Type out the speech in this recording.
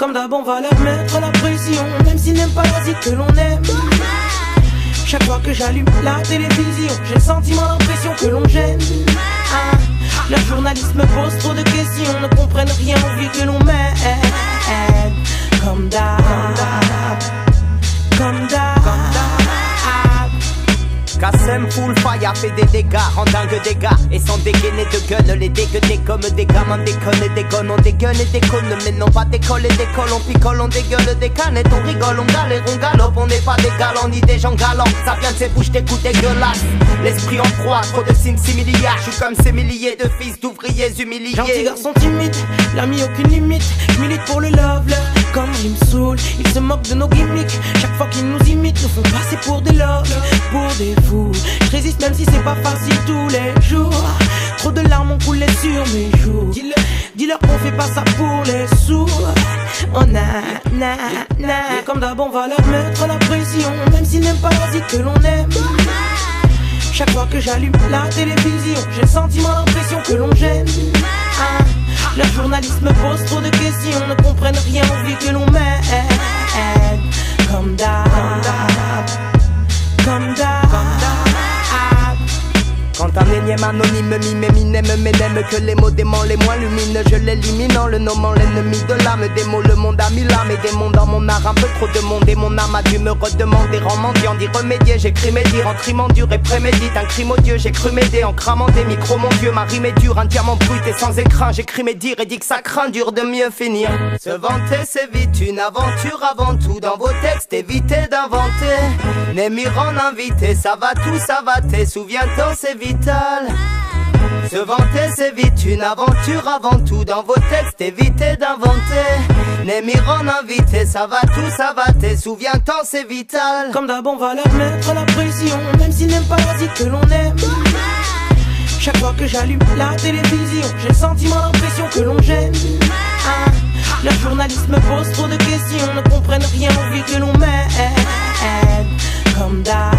Comme d'hab on va leur mettre la pression, même s'ils n'aiment pas la zik que l'on aime. Chaque fois que j'allume la télévision, j'ai le sentiment, l'impression que l'on gêne. Le journaliste me pose trop de questions, ne comprennent rien aux vies que l'on mène. Comme d'hab, comme d'hab. Kassem full fire fait des dégâts, rend dingue des gars. Et sans dégainer de gueule, les dégueuner comme des gamins déconne et déconne. On dégueule et déconne, mais non pas décolle et décolle. On picole, on dégueule des canettes, on rigole, on galère, on galope. On n'est pas des galants ni des gens galants. Ça vient de ces bouches, des coups dégueulasses. L'esprit en proie, trop de signes similiars. Je suis comme ces milliers de fils d'ouvriers humiliés. Gentil garçon timide, l'ami aucune limite. Je milite pour le love, comme il me saoule. Ils se moquent de nos gimmicks. Chaque fois qu'ils nous imitent, nous font passer pour des love, pour des fous. Je résiste même si c'est pas facile tous les jours. Trop de larmes ont coulé sur mes joues. Dis-leur qu'on fait pas ça pour les sous. Oh na. Et comme d'hab on va leur mettre la pression, même s'ils n'aiment pas la zik que l'on aime. Chaque fois que j'allume la télévision, j'ai le sentiment, l'impression que l'on gêne. Le journaliste me pose trop de questions, ne comprennent rien aux vies que l'on mène. Comme d'hab, comme d'hab. Quand un énième anonyme mime Eminem m'énème, que les mots démons les moins lumineux je l'élimine en le nommant l'ennemi de l'âme. Des mots le monde a mis l'âme et des mondes dans mon art. Un peu trop de monde et mon âme a dû me redemander. Rends mendiant d'y remédier, j'écris mes dires en trimant dur et prémédite un crime odieux. J'ai cru m'aider en cramant des micros, mon dieu. Ma rime est dure, un diamant brut et sans écrin. J'écris mes dires et dis que ça craint dur de mieux finir. Se vanter c'est vite une aventure avant tout. Dans vos textes évitez d'inventer. N'émir en invité, ça va tout, ça va t'es. Souviens-t'en c'est vital. Se vanter c'est vite une aventure avant tout. Dans vos textes évitez d'inventer. N'émir en invité, ça va tout, ça va t'es. Souviens-t'en c'est vital. Comme d'hab on va leur mettre la pression, même s'ils n'aiment pas la zik que l'on aime. Chaque fois que j'allume la télévision, j'ai le sentiment, l'impression que l'on gêne. Le journaliste me pose trop de questions, ne comprennent rien aux vies que l'on mène. Comme d'hab.